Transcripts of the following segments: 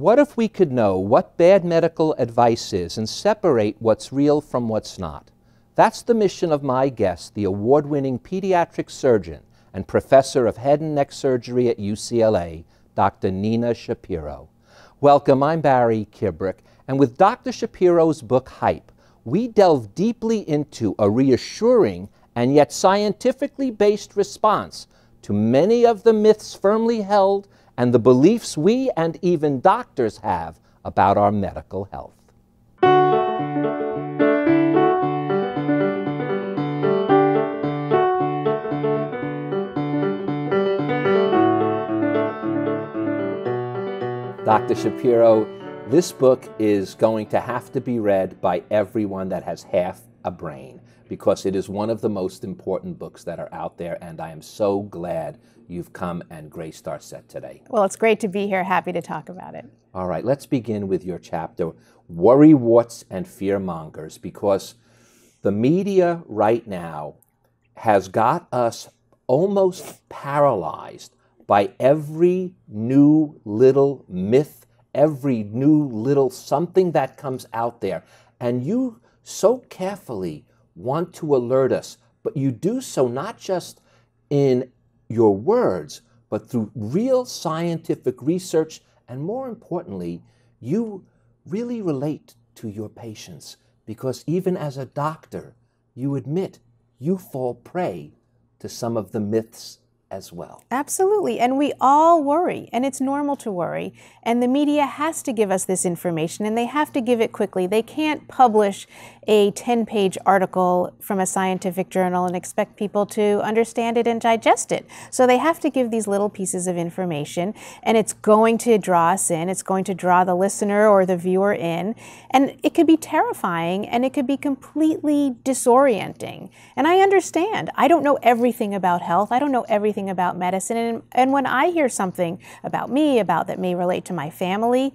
What if we could know what bad medical advice is and separate what's real from what's not? That's the mission of my guest, the award-winning pediatric surgeon and professor of head and neck surgery at UCLA, Dr. Nina Shapiro. Welcome, I'm Barry Kibrick, and with Dr. Shapiro's book, Hype, we delve deeply into a reassuring and yet scientifically based response to many of the myths firmly held and the beliefs we and even doctors have about our medical health. Dr. Shapiro, this book is going to have to be read by everyone that has half a brain, because it is one of the most important books that are out there, and I am so glad you've come and graced our set today. Well, it's great to be here. Happy to talk about it. All right, let's begin with your chapter, Worrywarts and Fearmongers, because the media right now has got us almost paralyzed by every new little myth, every new little something that comes out there. And you so carefully want to alert us, but you do so not just in your words, but through real scientific research, and more importantly, you really relate to your patients, because even as a doctor, you admit you fall prey to some of the myths as well. Absolutely, and we all worry, and it's normal to worry, and the media has to give us this information, and they have to give it quickly. They can't publish a 10-page article from a scientific journal and expect people to understand it and digest it. So they have to give these little pieces of information, and it's going to draw us in, it's going to draw the listener or the viewer in, and it could be terrifying, and it could be completely disorienting. And I understand. I don't know everything about health. I don't know everything about medicine, and when I hear something about me, about that may relate to my family,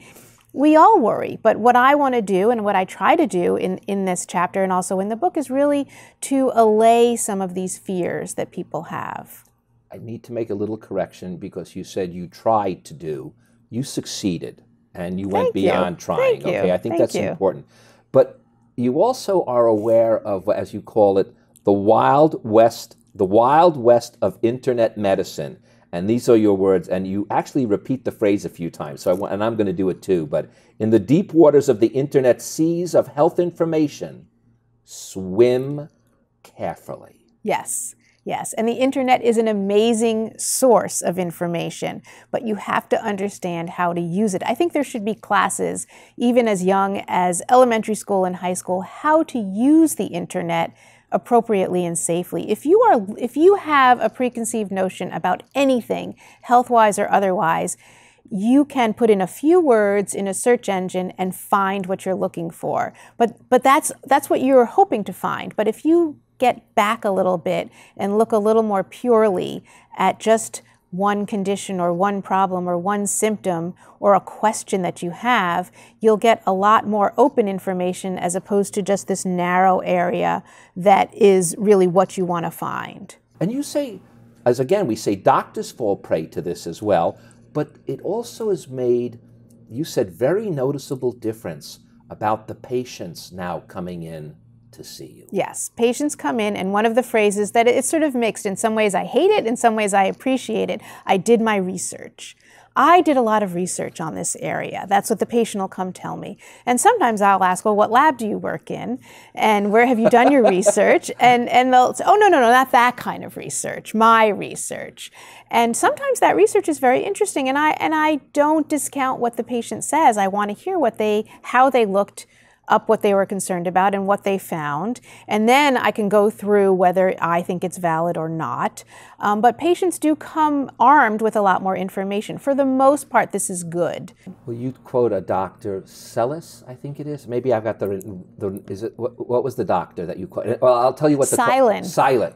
we all worry. But what I want to do, and what I try to do in this chapter and also in the book, is really to allay some of these fears that people have. I need to make a little correction, because you said you tried to do, you succeeded, and you went beyond trying. Okay, I think that's important. But you also are aware of, as you call it, the Wild West of internet medicine. And these are your words, and you actually repeat the phrase a few times, and I'm going to do it too. But in the deep waters of the internet seas of health information, swim carefully. Yes. Yes, and the internet is an amazing source of information, but you have to understand how to use it. I think there should be classes, even as young as elementary school and high school, how to use the internet appropriately and safely. If you have a preconceived notion about anything, health-wise or otherwise, you can put in a few words in a search engine and find what you're looking for. But that's what you're hoping to find. But if you get back a little bit and look a little more purely at just one condition or one problem or one symptom or a question that you have, you'll get a lot more open information as opposed to just this narrow area that is really what you want to find. And you say, as again, we say doctors fall prey to this as well, but it also has made, you said, very noticeable difference about the patients now coming in to see you. Yes, patients come in, and one of the phrases that it's sort of mixed. In some ways I hate it, in some ways I appreciate it. I did my research. I did a lot of research on this area. That's what the patient will come tell me. And sometimes I'll ask, well, what lab do you work in? And where have you done your research? And they'll say, oh, no, not that kind of research, my research. And sometimes that research is very interesting, and I don't discount what the patient says. I want to hear how they looked up what they were concerned about and what they found. And then I can go through whether I think it's valid or not. But patients do come armed with a lot more information. For the most part, this is good. Well, you quote a Dr. Sellis, I think it is. Maybe I've got what was the doctor that you quote? Well, I'll tell you what Silent.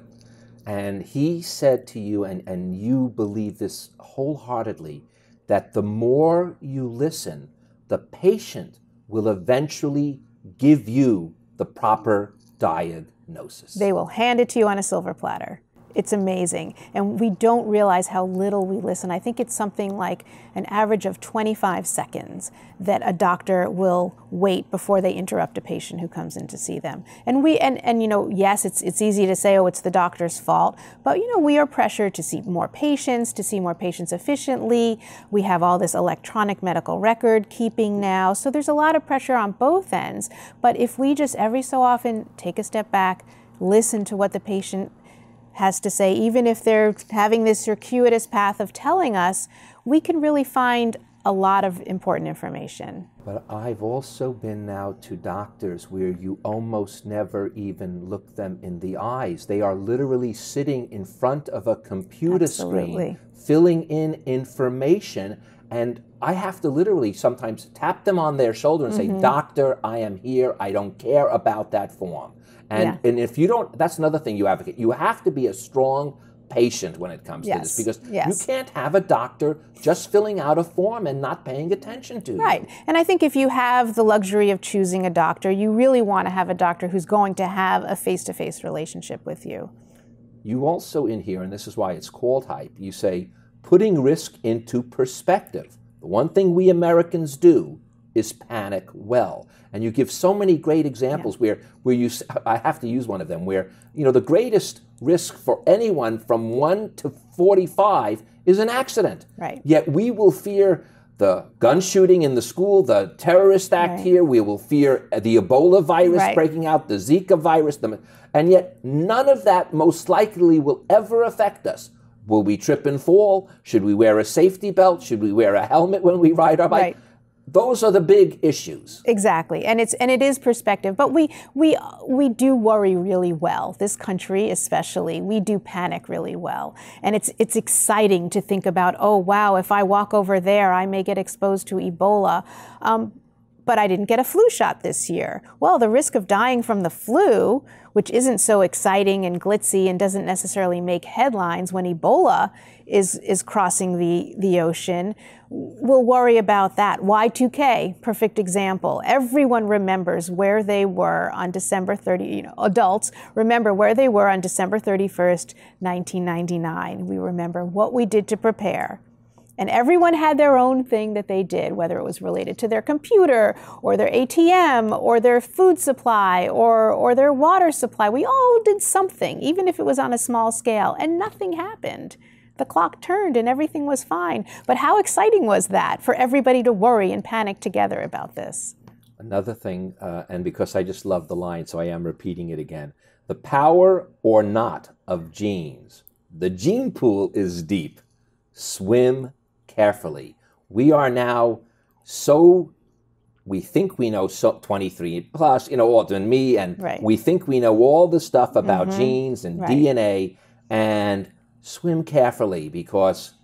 And he said to you, and you believe this wholeheartedly, that the more you listen, the patient will eventually give you the proper diagnosis. They will hand it to you on a silver platter. It's amazing. And we don't realize how little we listen. I think it's something like an average of 25 seconds that a doctor will wait before they interrupt a patient who comes in to see them. And you know, yes, it's easy to say, oh, it's the doctor's fault, but you know, we are pressured to see more patients efficiently. We have all this electronic medical record keeping now. So there's a lot of pressure on both ends. But if we just every so often take a step back, listen to what the patient has to say, even if they're having this circuitous path of telling us, we can really find a lot of important information. But I've also been now to doctors where you almost never even look them in the eyes. They are literally sitting in front of a computer screen, filling in information, and I have to literally sometimes tap them on their shoulder and say, "Doctor, I am here. I don't care about that form." And if you don't, that's another thing you advocate. You have to be a strong patient when it comes to this, because you can't have a doctor just filling out a form and not paying attention to you. Right. And I think if you have the luxury of choosing a doctor, you really want to have a doctor who's going to have a face-to-face relationship with you. You also in here, and this is why it's called hype, you say, putting risk into perspective. The one thing we Americans do is panic well. And you give so many great examples where you, I have to use one of them, where, you know, the greatest risk for anyone from 1 to 45 is an accident. Right. Yet we will fear the gun shooting in the school, the terrorist act here, we will fear the Ebola virus breaking out, the Zika virus, and yet none of that most likely will ever affect us. Will we trip and fall? Should we wear a safety belt? Should we wear a helmet when we ride our bike? Right. Those are the big issues. Exactly, and it is perspective. But we do worry really well. This country, especially, we do panic really well, and it's exciting to think about. Oh wow, if I walk over there, I may get exposed to Ebola. But I didn't get a flu shot this year. Well, the risk of dying from the flu, which isn't so exciting and glitzy and doesn't necessarily make headlines when Ebola is crossing the ocean, we'll worry about that. Y2K, perfect example. Everyone remembers where they were on December 30, you know, adults remember where they were on December 31st, 1999. We remember what we did to prepare. And everyone had their own thing that they did, whether it was related to their computer or their ATM or their food supply or their water supply. We all did something, even if it was on a small scale, and nothing happened. The clock turned and everything was fine. But how exciting was that for everybody to worry and panic together about this? Another thing, and because I just love the line, so I am repeating it again. The power or not of genes. The gene pool is deep. Swim carefully. We are now we think we know 23 plus, you know, Alden and me, and we think we know all the stuff about genes and DNA, and swim carefully, because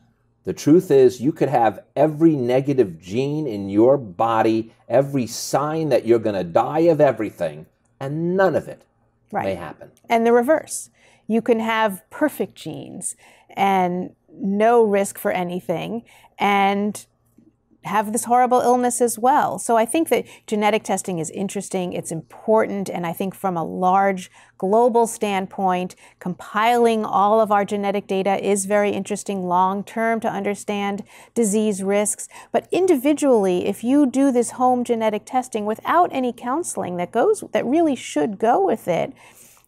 the truth is you could have every negative gene in your body, every sign that you're going to die of everything, and none of it may happen. And the reverse. You can have perfect genes and no risk for anything and have this horrible illness as well. So I think that genetic testing is interesting, it's important, and I think from a large global standpoint, compiling all of our genetic data is very interesting long-term to understand disease risks. But individually, if you do this home genetic testing without any counseling that really should go with it,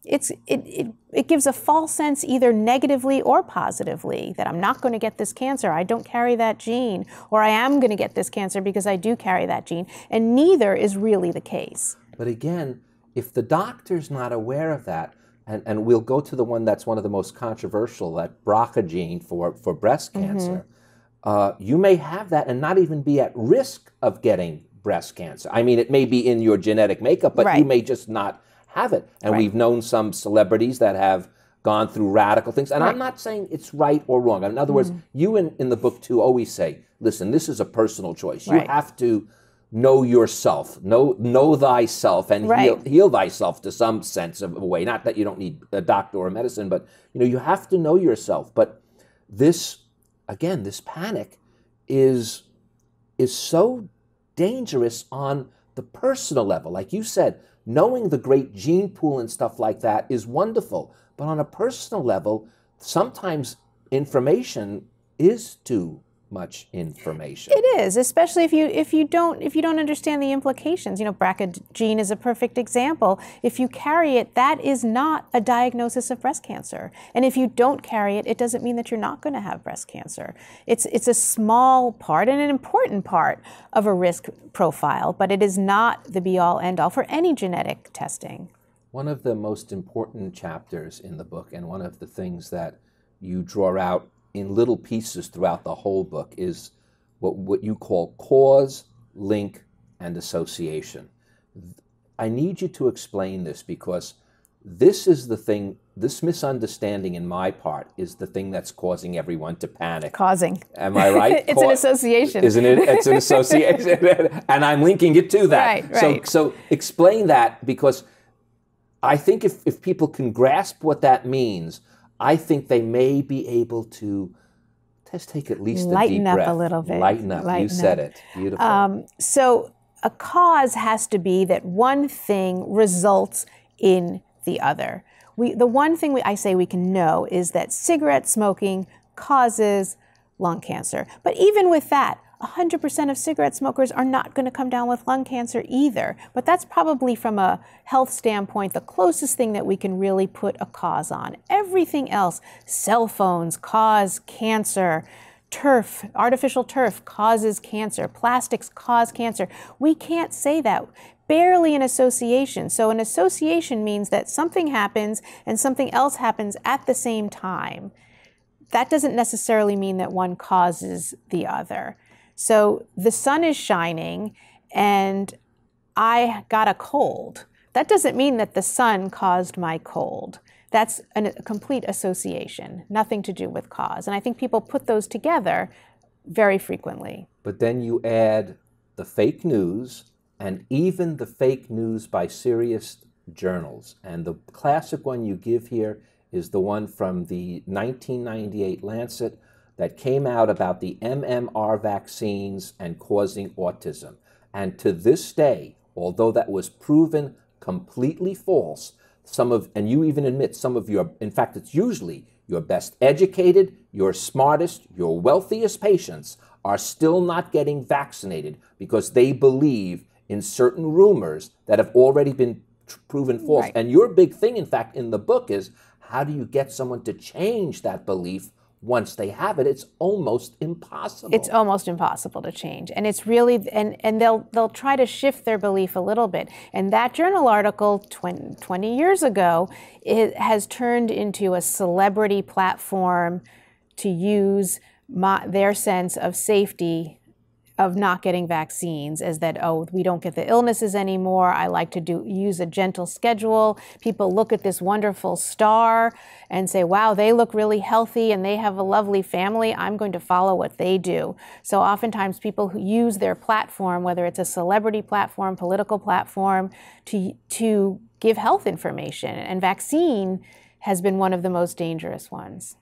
it gives a false sense, either negatively or positively, that I'm not going to get this cancer, I don't carry that gene, or I am going to get this cancer because I do carry that gene, and neither is really the case. But again, if the doctor's not aware of that, and we'll go to the one that's one of the most controversial, that BRCA gene for breast cancer, you may have that and not even be at risk of getting breast cancer. I mean, it may be in your genetic makeup, but you may just not have it. And we've known some celebrities that have gone through radical things. And I'm not saying it's right or wrong. In other words, you in the book too always say, listen, this is a personal choice. You have to know yourself, know thyself, and heal thyself to some sense of a way. Not that you don't need a doctor or medicine, but you know, you have to know yourself. But this, again, this panic is so dangerous on the personal level. Like you said, knowing the great gene pool and stuff like that is wonderful. But on a personal level, sometimes information is too much information. It is, especially if you don't understand the implications. BRCA gene is a perfect example. If you carry it, that is not a diagnosis of breast cancer. And if you don't carry it, it doesn't mean that you're not going to have breast cancer. It's a small part and an important part of a risk profile, but it is not the be-all, end-all for any genetic testing. One of the most important chapters in the book, and one of the things that you draw out in little pieces throughout the whole book, is what you call cause, link, and association. I need you to explain this, because this is the thing, this misunderstanding in my part is the thing that's causing everyone to panic. Causing. Am I right? It's an association. Isn't it? It's an association. And I'm linking it to that. Right. So explain that, because I think if people can grasp what that means, I think they may be able to just take at least a deep breath. Lighten up a little bit. Lighten up. You said it. Beautiful. So a cause has to be that one thing results in the other. The one thing I say we can know is that cigarette smoking causes lung cancer. But even with that, 100% of cigarette smokers are not going to come down with lung cancer either. But that's probably, from a health standpoint, the closest thing that we can really put a cause on. Everything else, cell phones cause cancer, turf, artificial turf causes cancer, plastics cause cancer. We can't say that. Barely an association. So an association means that something happens and something else happens at the same time. That doesn't necessarily mean that one causes the other. So the sun is shining and I got a cold. That doesn't mean that the sun caused my cold. That's a complete association, nothing to do with cause. And I think people put those together very frequently. But then you add the fake news, and even the fake news by serious journals. And the classic one you give here is the one from the 1998 Lancet that came out about the MMR vaccines and causing autism. And to this day, although that was proven completely false, and you even admit some of your, in fact, it's usually your best educated, your smartest, your wealthiest patients are still not getting vaccinated because they believe in certain rumors that have already been proven false. Right. And your big thing, in fact, in the book is, how do you get someone to change that belief? Once they have it, it's almost impossible. It's almost impossible to change. And it's really, and they'll try to shift their belief a little bit. And that journal article 20 years ago, it has turned into a celebrity platform to use their sense of safety of not getting vaccines as that, oh, we don't get the illnesses anymore. I like to use a gentle schedule. People look at this wonderful star and say, wow, they look really healthy and they have a lovely family. I'm going to follow what they do. So oftentimes people who use their platform, whether it's a celebrity platform, political platform, to give health information. And vaccine has been one of the most dangerous ones.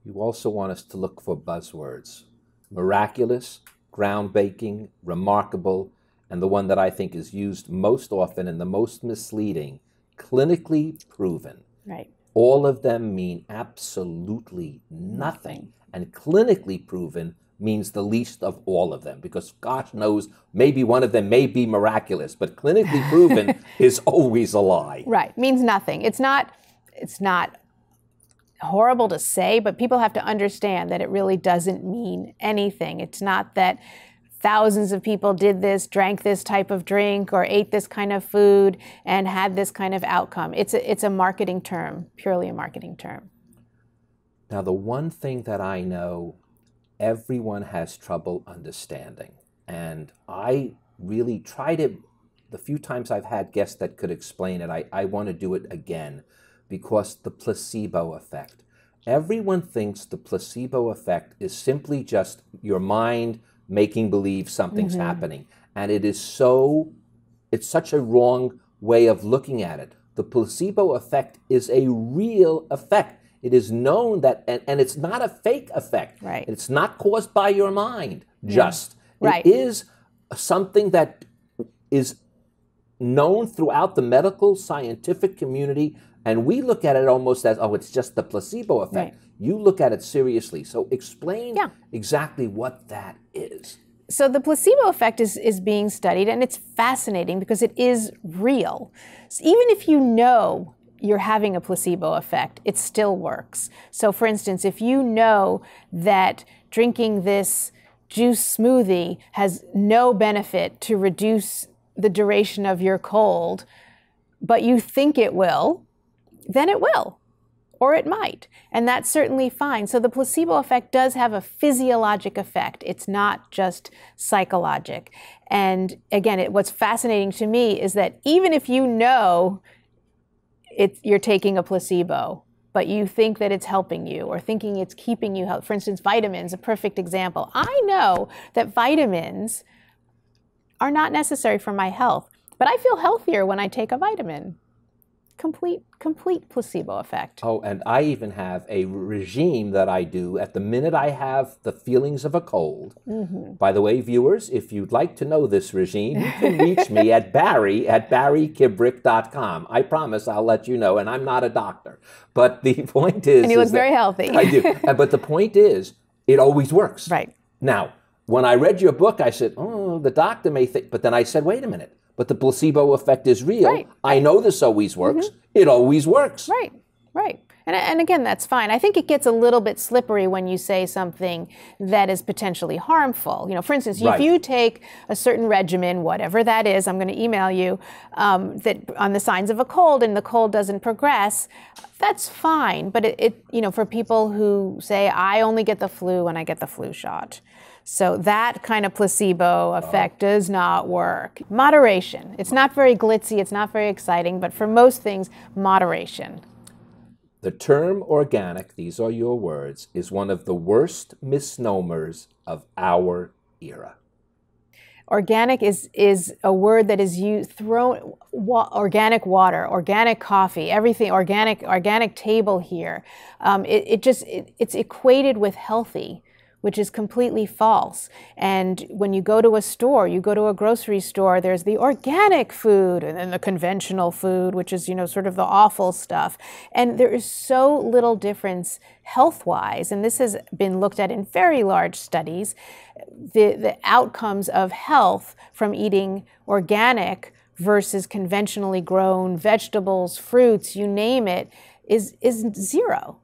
You also want us to look for buzzwords: miraculous, groundbreaking, remarkable, and the one that I think is used most often and the most misleading, clinically proven. Right. All of them mean absolutely nothing. And clinically proven means the least of all of them, because gosh knows, maybe one of them may be miraculous, but clinically proven is always a lie. Right. Means nothing. It's not horrible to say, but people have to understand that it really doesn't mean anything. It's not that thousands of people did this, drank this type of drink, or ate this kind of food and had this kind of outcome. It's a marketing term, purely a marketing term. Now, the one thing that I know everyone has trouble understanding, and I really tried it the few times I've had guests that could explain it. I want to do it again, because the placebo effect. Everyone thinks the placebo effect is simply just your mind making believe something's happening. And it's such a wrong way of looking at it. The placebo effect is a real effect. It is known that, and it's not a fake effect. Right. It's not caused by your mind, just. Right. It is something that is known throughout the medical scientific community And we look at it almost as, oh, it's just the placebo effect. Right. You look at it seriously. So explain Yeah. exactly what that is. So the placebo effect is being studied, and it's fascinating because it is real. So even if you know you're having a placebo effect, it still works. So for instance, if you know that drinking this juice smoothie has no benefit to reduce the duration of your cold, but you think it will, then it will, or it might. And that's certainly fine. So the placebo effect does have a physiologic effect. It's not just psychologic. And again, what's fascinating to me is that even if you know you're taking a placebo, but you think that it's helping you or thinking it's keeping you healthy. For instance, vitamins, a perfect example. I know that vitamins are not necessary for my health, but I feel healthier when I take a vitamin. Complete placebo effect. Oh, and I even have a regime that I do at the minute I have the feelings of a cold. By the way, viewers, if you'd like to know this regime, you can reach me at barrykibrick.com. I promise I'll let you know, and I'm not a doctor. But the point is... And you look very healthy. I do. But the point is, it always works. Right. Now, when I read your book, I said, oh, the doctor may think... But then I said, wait a minute. But the placebo effect is real. Right. I know this always works. It always works. Right, right. And again, that's fine. I think it gets a little bit slippery when you say something that is potentially harmful. For instance, if you take a certain regimen, whatever that is, I'm going to email you, that on the signs of a cold and the cold doesn't progress, that's fine. But for people who say, I only get the flu when I get the flu shot. So that kind of placebo effect does not work. Moderation. It's not very glitzy, it's not very exciting, but for most things, moderation. The term organic, these are your words, is one of the worst misnomers of our era. Organic is a word that is used, organic water, organic coffee, everything, organic table here. It's equated with healthy, which is completely false. And when you go to a store, you go to a grocery store, there's the organic food and then the conventional food, which is, sort of the awful stuff. And there is so little difference health-wise, and this has been looked at in very large studies, the outcomes of health from eating organic versus conventionally grown vegetables, fruits, you name it, is zero.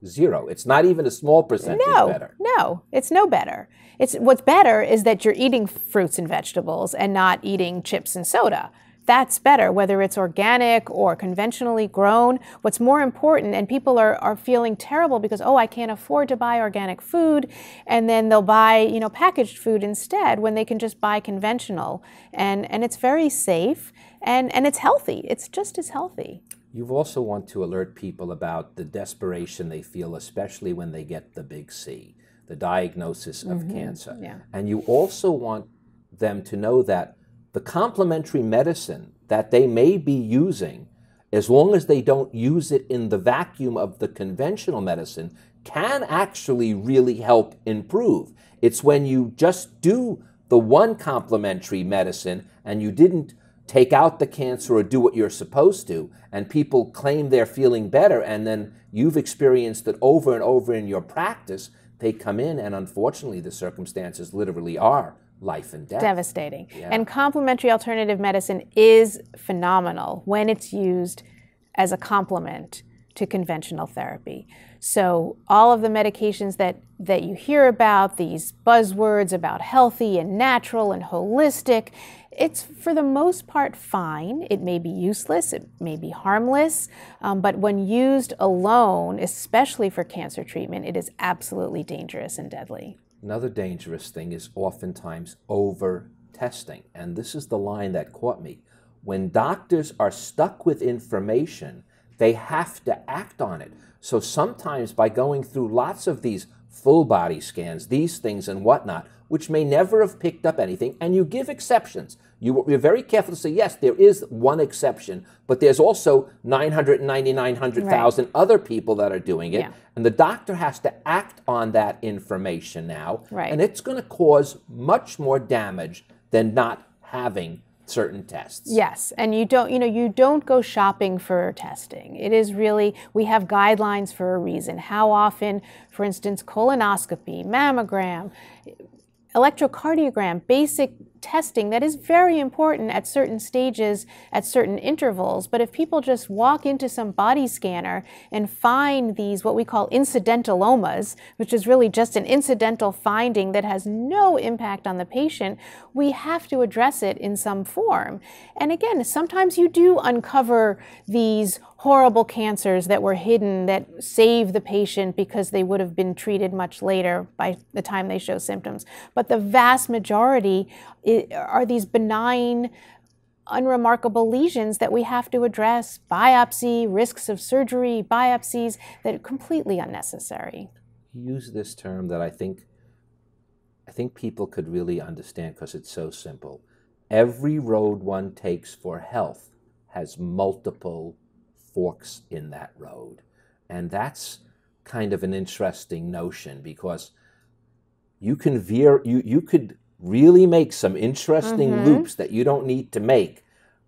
Zero. It's not even a small percentage better. No, it's no better. What's better is that you're eating fruits and vegetables and not eating chips and soda. That's better, whether it's organic or conventionally grown. What's more important, and people are feeling terrible because, I can't afford to buy organic food, and then they'll buy, packaged food instead when they can just buy conventional. And it's very safe, and it's healthy. It's just as healthy. You also want to alert people about the desperation they feel, especially when they get the big C, the diagnosis of cancer. Yeah. And you also want them to know that the complementary medicine that they may be using, as long as they don't use it in the vacuum of the conventional medicine, can actually really help improve. It's when you just do the one complementary medicine and you didn't take out the cancer or do what you're supposed to, and people claim they're feeling better, and then you've experienced it over and over in your practice, they come in, and unfortunately the circumstances literally are life and death. Devastating. Yeah. And complementary alternative medicine is phenomenal when it's used as a complement to conventional therapy. So all of the medications that you hear about, these buzzwords about healthy and natural and holistic, it's for the most part fine. It may be useless, it may be harmless, but when used alone, especially for cancer treatment, it is absolutely dangerous and deadly. Another dangerous thing is oftentimes over-testing, and this is the line that caught me. When doctors are stuck with information, they have to act on it. So sometimes by going through lots of these full body scans, these things and whatnot, which may never have picked up anything, and you give exceptions. You're very careful to say, yes, there is one exception, but there's also 900,000 other people that are doing it, Yeah. and the doctor has to act on that information now, Right. and it's going to cause much more damage than not having certain tests. Yes, and you don't go shopping for testing. It is really, we have guidelines for a reason. How often, for instance, colonoscopy, mammogram, electrocardiogram, basic testing that is very important at certain stages, at certain intervals. But if people just walk into some body scanner and find these, what we call incidentalomas, which is really just an incidental finding that has no impact on the patient, we have to address it in some form. And again, sometimes you do uncover these horrible cancers that were hidden that save the patient because they would have been treated much later by the time they show symptoms. But the vast majority are these benign, unremarkable lesions that we have to address. Biopsy, risks of surgery, biopsies that are completely unnecessary. You use this term that I think people could really understand because it's so simple. Every road one takes for health has multiple forks in that road. And that's kind of an interesting notion because you can you could really make some interesting loops that you don't need to make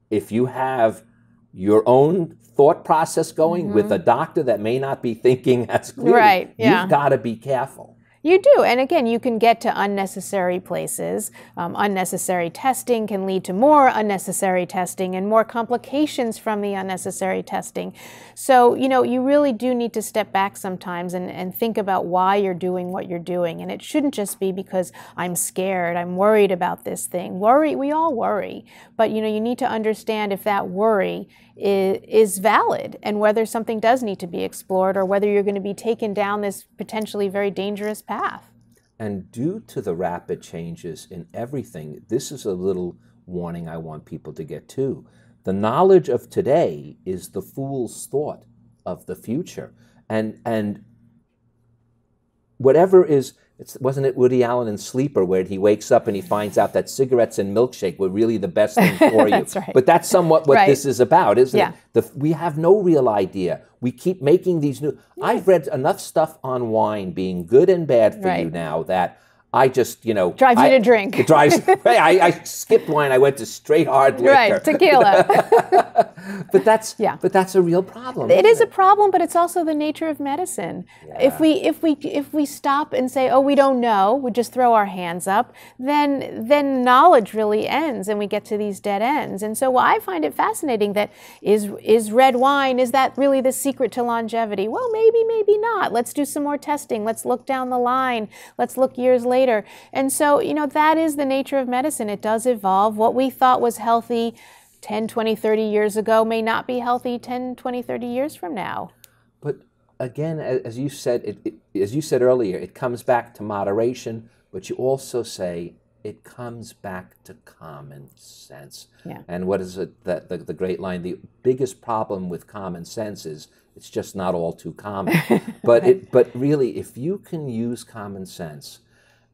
if you have your own thought process going with a doctor that may not be thinking as clearly. Right, yeah. You've got to be careful. You do. And again, you can get to unnecessary places. Unnecessary testing can lead to more unnecessary testing and more complications from the unnecessary testing. So, you really do need to step back sometimes and think about why you're doing what you're doing. And it shouldn't just be because I'm scared, I'm worried about this thing. We all worry. But, you need to understand if that worry is valid and whether something does need to be explored or whether you're going to be taken down this potentially very dangerous path. And due to the rapid changes in everything, this is a little warning I want people to get too. The knowledge of today is the fool's thought of the future. And whatever is, wasn't it Woody Allen in Sleeper where he wakes up and he finds out that cigarettes and milkshake were really the best thing for you? That's right. But that's somewhat what this is about, isn't Yeah. it? We have no real idea. We keep making these new... I've read enough stuff on wine being good and bad for you now that I just, Drives you to drink. It drives... I skipped wine. I went to straight hard liquor. Right, tequila. But that's a real problem. It is a problem, but it's also the nature of medicine. Yeah. If we stop and say, oh, we don't know, we just throw our hands up, then knowledge really ends and we get to these dead ends. And so I find it fascinating that is red wine, is that really the secret to longevity? Well, maybe, maybe not. Let's do some more testing. Let's look down the line. Let's look years later. And so, that is the nature of medicine. It does evolve. What we thought was healthy 10, 20, 30 years ago may not be healthy 10, 20, 30 years from now. But again, as you said, as you said earlier, it comes back to moderation, but you also say it comes back to common sense. Yeah. And what is it, the great line, the biggest problem with common sense is it's just not all too common. But really, if you can use common sense,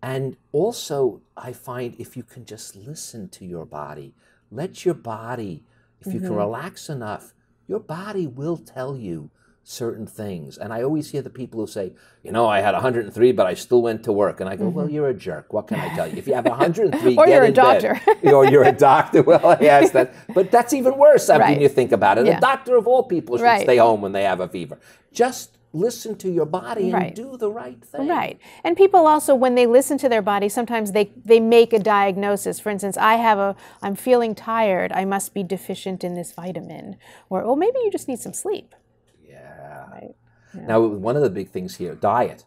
and also I find if you can just listen to your body, let your body, if you can relax enough, your body will tell you certain things. And I always hear the people who say, I had 103, but I still went to work. And I go, well, you're a jerk. What can I tell you? If you have 103, or get you're in a doctor. Bed. Or you're a doctor. Well, yes, but that's even worse when you think about it. Yeah. A doctor of all people should stay home when they have a fever. Just listen to your body and do the right thing. Right. And people also, when they listen to their body, sometimes they make a diagnosis. For instance, I'm feeling tired. I must be deficient in this vitamin. Or, oh, maybe you just need some sleep. Yeah. Right. Yeah. Now, one of the big things here, diet.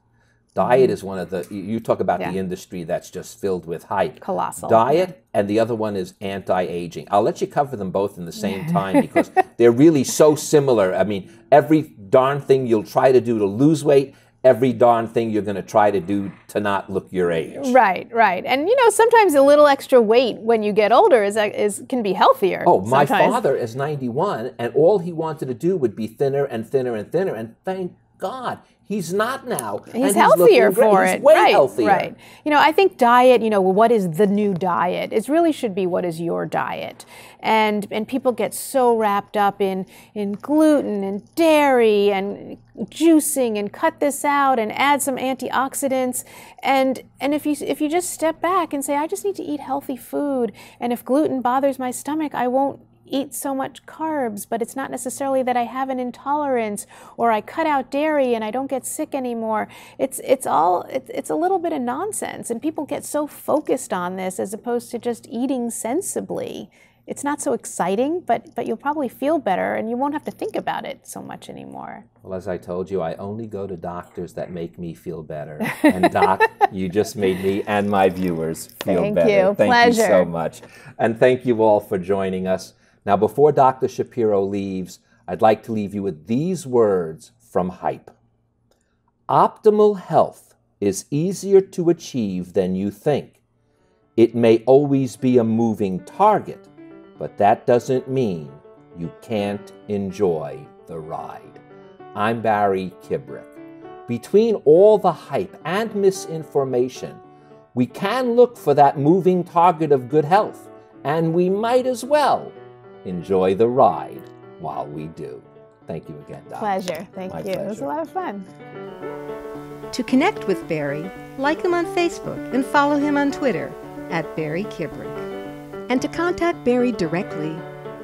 Diet is one of the, you talk about the industry that's just filled with hype. Colossal. Diet, and the other one is anti-aging. I'll let you cover them both in the same time because they're really so similar. I mean, every darn thing you'll try to do to lose weight, every darn thing you're going to try to do to not look your age. Right. And sometimes a little extra weight when you get older can be healthier. Oh, my sometimes. father is 91, and all he wanted to do would be thinner and thinner and thinner, and thank God, he's not now. He's and healthier he's looking for great. it. He's way right, healthier. Right. I think diet, what is the new diet? It really should be what is your diet. And people get so wrapped up in gluten and dairy and juicing and cut this out and add some antioxidants. And if you just step back and say, I just need to eat healthy food, and if gluten bothers my stomach, I won't eat so much carbs, but it's not necessarily that I have an intolerance, or I cut out dairy and I don't get sick anymore. It's a little bit of nonsense, and people get so focused on this as opposed to just eating sensibly. It's not so exciting, but you'll probably feel better and you won't have to think about it so much anymore. Well, as I told you, I only go to doctors that make me feel better. And Doc, you just made me and my viewers feel better. Thank Pleasure. you so much. And thank you all for joining us. Now, before Dr. Shapiro leaves, I'd like to leave you with these words from Hype. Optimal health is easier to achieve than you think. It may always be a moving target, but that doesn't mean you can't enjoy the ride. I'm Barry Kibrick. Between all the hype and misinformation, we can look for that moving target of good health, and we might as well enjoy the ride while we do. Thank you again, Doc. Pleasure. Thank you. Pleasure. It was a lot of fun. To connect with Barry, like him on Facebook and follow him on Twitter @Barry Kibrick. And to contact Barry directly,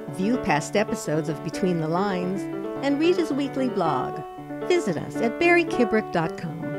view past episodes of Between the Lines, and read his weekly blog, visit us at barrykibrick.com.